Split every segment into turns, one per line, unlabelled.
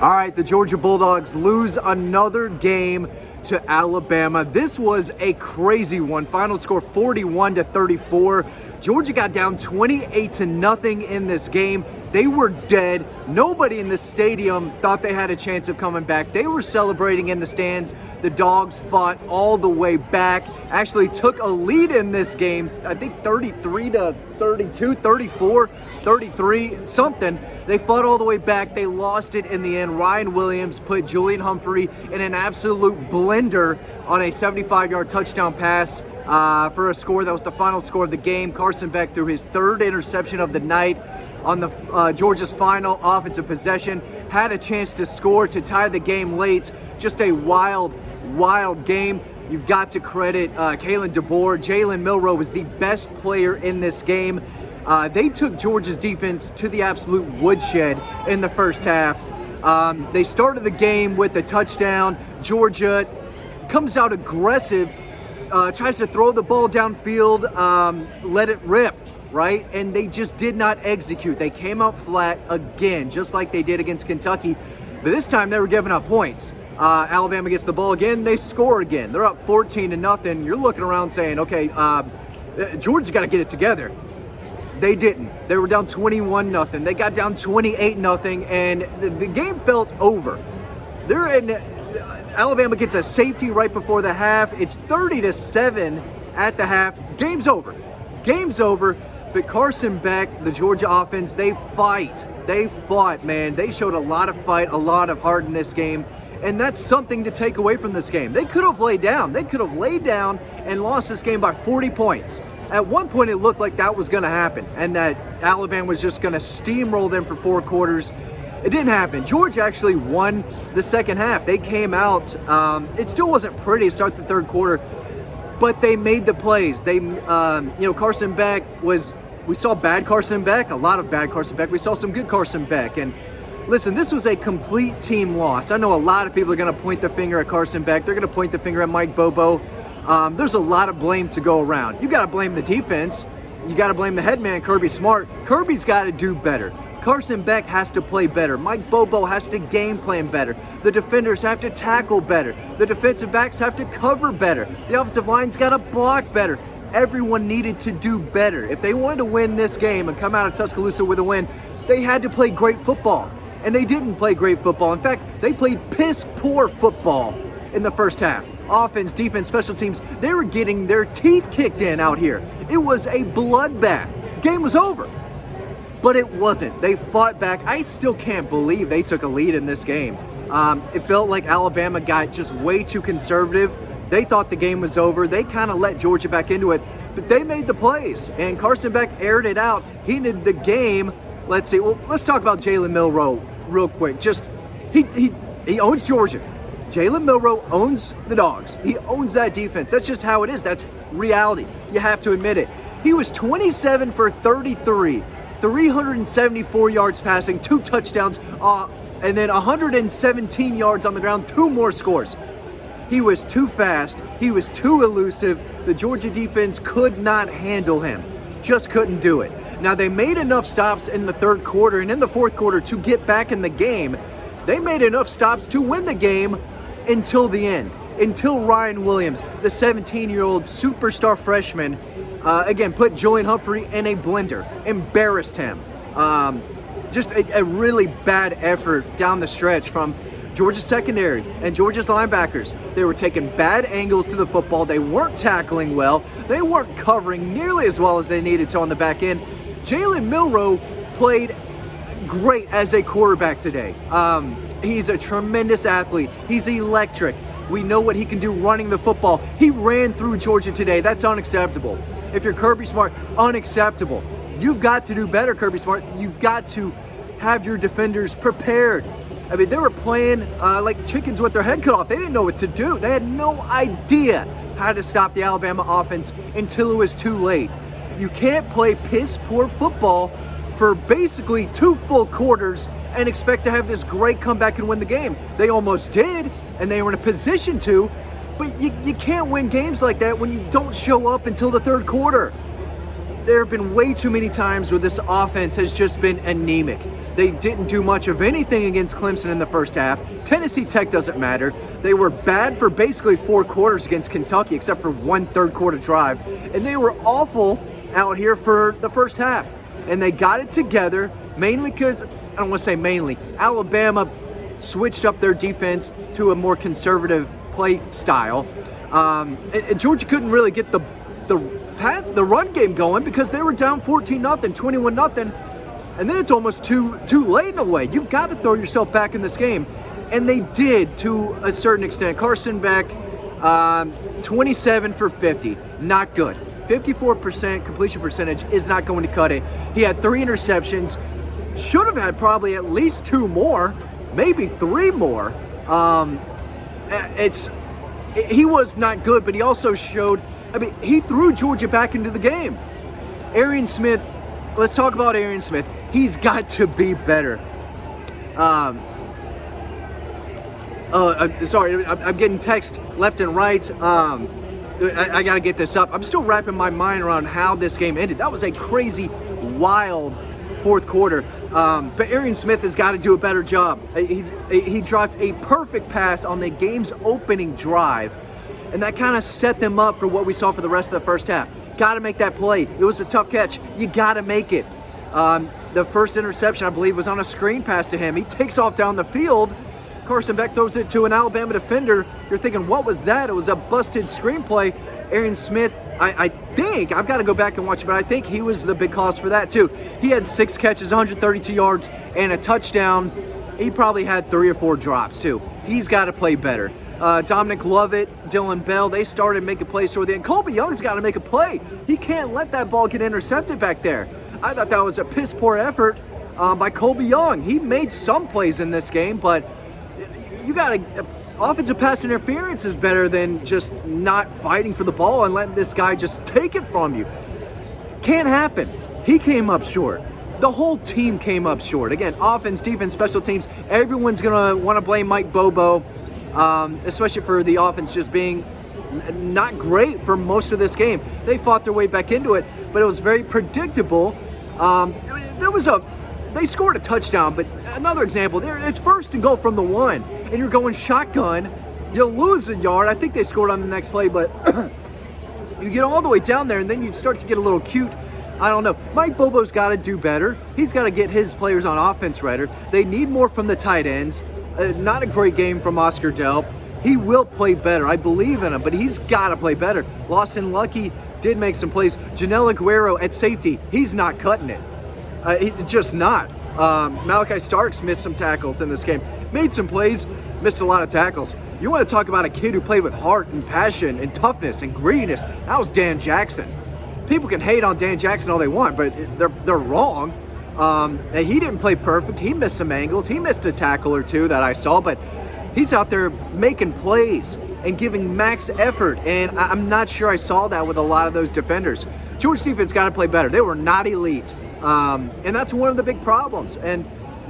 All right, the Georgia Bulldogs lose another game to Alabama. This was a crazy one. Final score 41-34. Georgia got down 28-0 in this game. They were dead. Nobody in the stadium thought they had a chance of coming back. They were celebrating in the stands. The Dogs fought all the way back. Actually took a lead in this game, I think 33-32, 34, 33, something. They fought all the way back. They lost it in the end. Ryan Williams put Julian Humphrey in an absolute blender on a 75-yard touchdown pass for a score that was the final score of the game. Carson Beck threw his third interception of the night on the Georgia's final offensive possession. Had a chance to score to tie the game late. Just a wild game. You've got to credit Kalen DeBoer. Jalen Milroe was the best player in this game. They took Georgia's defense to the absolute woodshed in the first half. They started the game with a touchdown. Georgia comes out aggressive, tries to throw the ball downfield, let it rip, right? And they just did not execute. They came out flat again, just like they did against Kentucky. But this time they were giving up points. Alabama gets the ball again, they score again. They're up 14-0. You're looking around saying, okay, Georgia's got to get it together. They didn't. They were down 21-0. They got down 28-0, and the game felt over. Alabama gets a safety right before the half. It's 30-7 at the half. Game's over. Game's over. But Carson Beck, the Georgia offense, they fight. They fought, man. They showed a lot of fight, a lot of heart in this game. And that's something to take away from this game. They could have laid down. They could have laid down and lost this game by 40 points. At one point, it looked like that was going to happen and that Alabama was just going to steamroll them for 4 quarters. It didn't happen. Georgia actually won the second half. They came out. It still wasn't pretty to start the third quarter, but they made the plays. Carson Beck we saw bad Carson Beck, a lot of bad Carson Beck. We saw some good Carson Beck. And listen, this was a complete team loss. I know a lot of people are going to point the finger at Carson Beck. They're going to point the finger at Mike Bobo. There's a lot of blame to go around. You got to blame the defense. You got to blame the head man, Kirby Smart. Kirby's got to do better. Carson Beck has to play better. Mike Bobo has to game plan better. The defenders have to tackle better. The defensive backs have to cover better. The offensive line's got to block better. Everyone needed to do better. If they wanted to win this game and come out of Tuscaloosa with a win, they had to play great football. And they didn't play great football. In fact, they played piss-poor football in the first half. Offense, defense, special teams, they were getting their teeth kicked in out here. It was a bloodbath. Game was over. But it wasn't. They fought back. I still can't believe they took a lead in this game. It felt like Alabama got just way too conservative. They thought the game was over. They kind of let Georgia back into it. But they made the plays. And Carson Beck aired it out. He ended the game. Let's see. Well, let's talk about Jalen Milroe real quick. Just he owns Georgia. Jalen Milroe owns the Dogs. He owns that defense. That's just how it is. That's reality. You have to admit it. He was 27 for 33, 374 yards passing, 2 touchdowns, and then 117 yards on the ground, 2 more scores. He was too fast. He was too elusive. The Georgia defense could not handle him. Just couldn't do it. Now, they made enough stops in the third quarter and in the fourth quarter to get back in the game. They made enough stops to win the game until the end, until Ryan Williams, the 17-year-old superstar freshman, again, put Julian Humphrey in a blender, embarrassed him. Just a really bad effort down the stretch from Georgia's secondary and Georgia's linebackers. They were taking bad angles to the football. They weren't tackling well. They weren't covering nearly as well as they needed to on the back end. Jalen Milroe played great as a quarterback today. He's a tremendous athlete. He's electric. We know what he can do running the football. He ran through Georgia today. That's unacceptable. If you're Kirby Smart, unacceptable. You've got to do better, Kirby Smart. You've got to have your defenders prepared. I mean, they were playing like chickens with their head cut off. They didn't know what to do. They had no idea how to stop the Alabama offense until it was too late. You can't play piss-poor football for basically 2 full quarters and expect to have this great comeback and win the game. They almost did, and they were in a position to, but you can't win games like that when you don't show up until the third quarter. there have been way too many times where this offense has just been anemic. They didn't do much of anything against Clemson in the first half. Tennessee Tech doesn't matter. They were bad for basically 4 quarters against Kentucky, except for 1 third-quarter drive. And they were awful out here for the first half. And they got it together, mainly because, I don't want to say mainly, Alabama switched up their defense to a more conservative play style. And Georgia couldn't really get the run game going because they were down 14-0, 21-0, and then it's almost too late in a way. You've got to throw yourself back in this game, and they did to a certain extent. Carson Beck, 27 for 50, not good. 54% completion percentage is not going to cut it. He had 3 interceptions, should have had probably at least 2 more, maybe 3 more. He was not good, but he also showed, he threw Georgia back into the game. Arian Smith, let's talk about Arian Smith. He's got to be better. Sorry, I'm getting text left and right. I got to get this up. I'm still wrapping my mind around how this game ended. That was a crazy, wild 4th quarter. But Arian Smith has got to do a better job. He dropped a perfect pass on the game's opening drive, and that kind of set them up for what we saw for the rest of the first half. Got to make that play. It was a tough catch. You got to make it. The first interception, I believe, was on a screen pass to him. He takes off down the field. Carson Beck throws it to an Alabama defender. You're thinking, what was that? It was a busted screenplay. Arian Smith, I think, I've got to go back and watch it, but I think he was the big cause for that too. He had 6 catches, 132 yards, and a touchdown. He probably had 3 or 4 drops too. He's got to play better. Dominic Lovett, Dylan Bell, they started making plays toward the end. Colby Young's got to make a play. He can't let that ball get intercepted back there. I thought that was a piss-poor effort by Colby Young. He made some plays in this game, but you got to... Offensive pass interference is better than just not fighting for the ball and letting this guy just take it from you. Can't happen. He came up short. The whole team came up short. Again, offense, defense, special teams, everyone's going to want to blame Mike Bobo, especially for the offense just being not great for most of this game. They fought their way back into it, but it was very predictable. They scored a touchdown, but another example, it's 1st and goal from the 1, and you're going shotgun, you lose a yard. I think they scored on the next play, but you get all the way down there, and then you start to get a little cute. I don't know. Mike Bobo's got to do better. He's got to get his players on offense better. They need more from the tight ends. Not a great game from Oscar Delp. He will play better. I believe in him, but he's got to play better. Lawson Lucky did make some plays. Janelle Aguero at safety, he's not cutting it. Just not. Malachi Starks missed some tackles in this game. Made some plays, missed a lot of tackles. You want to talk about a kid who played with heart and passion and toughness and greediness. That was Dan Jackson. People can hate on Dan Jackson all they want, but they're wrong. He didn't play perfect. He missed some angles. He missed a tackle or 2 that I saw, but he's out there making plays and giving max effort, and I'm not sure I saw that with a lot of those defenders. Georgia defense got to play better. They were not elite. And that's one of the big problems. And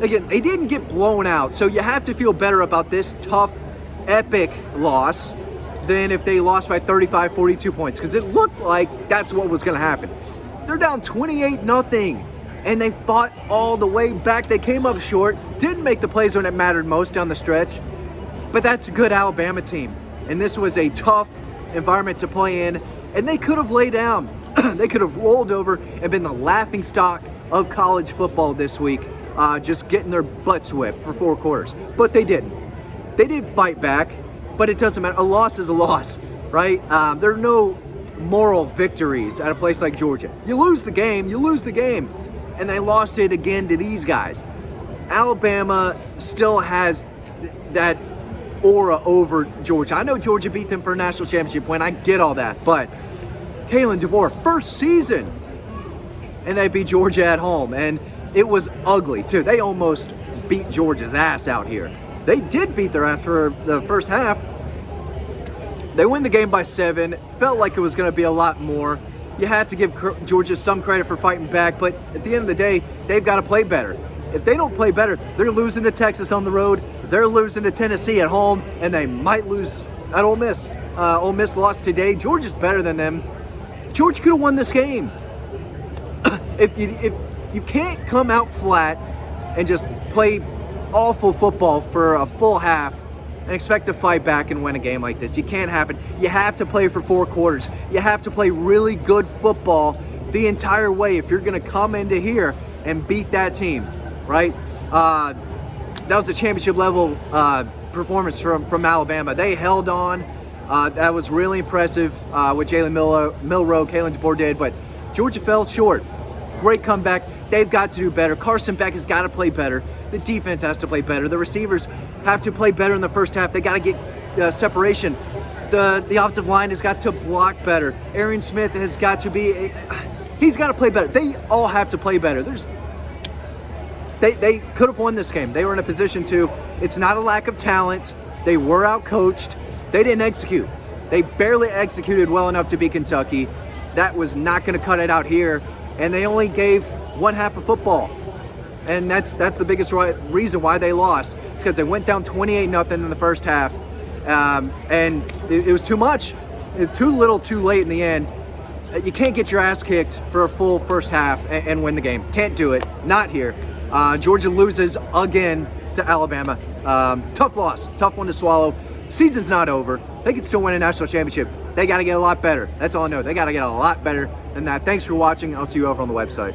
again, they didn't get blown out, so you have to feel better about this tough, epic loss than if they lost by 35, 42 points, because it looked like that's what was going to happen. They're down 28-0, and they fought all the way back. They came up short, didn't make the plays when it mattered most down the stretch, but that's a good Alabama team, and this was a tough environment to play in, and they could have laid down. They could have rolled over and been the laughingstock of college football this week, just getting their butts whipped for 4 quarters. But they didn't. They did fight back, but it doesn't matter. A loss is a loss, right? There are no moral victories at a place like Georgia. You lose the game, and they lost it again to these guys. Alabama still has that aura over Georgia. I know Georgia beat them for a national championship win. I get all that, but Kalen DeBoer, first season, and they beat Georgia at home, and it was ugly too. They almost beat Georgia's ass out here. They did beat their ass for the first half. They win the game by 7. Felt like it was going to be a lot more. You had to give Georgia some credit for fighting back, but at the end of the day, they've got to play better. If they don't play better, they're losing to Texas on the road, they're losing to Tennessee at home, and they might lose at Ole Miss. Ole Miss lost today. Georgia's better than them. Georgia could have won this game. if you can't come out flat and just play awful football for a full half and expect to fight back and win a game like this. You can't happen. You have to play for 4 quarters. You have to play really good football the entire way if you're going to come into here and beat that team, right? That was a championship level performance from Alabama. They held on. That was really impressive what Jalen Milroe, Kalen DeBoer did, but Georgia fell short. Great comeback. They've got to do better. Carson Beck has got to play better. The defense has to play better. The receivers have to play better in the first half. They got to get separation. The offensive line has got to block better. Arian Smith has got to be, he's got to play better. They all have to play better. They could have won this game. They were in a position to. It's not a lack of talent. They were outcoached. They didn't execute. They barely executed well enough to beat Kentucky. That was not going to cut it out here. And they only gave one half of football. And that's the biggest reason why they lost. It's because they went down 28-0 in the first half. And it was too much. Too little, too late in the end. You can't get your ass kicked for a full first half and win the game. Can't do it. Not here. Georgia loses again to Alabama. Tough loss. Tough one to swallow. Season's not over. They can still win a national championship. They got to get a lot better. That's all I know. They got to get a lot better than that. Thanks for watching. I'll see you over on the website.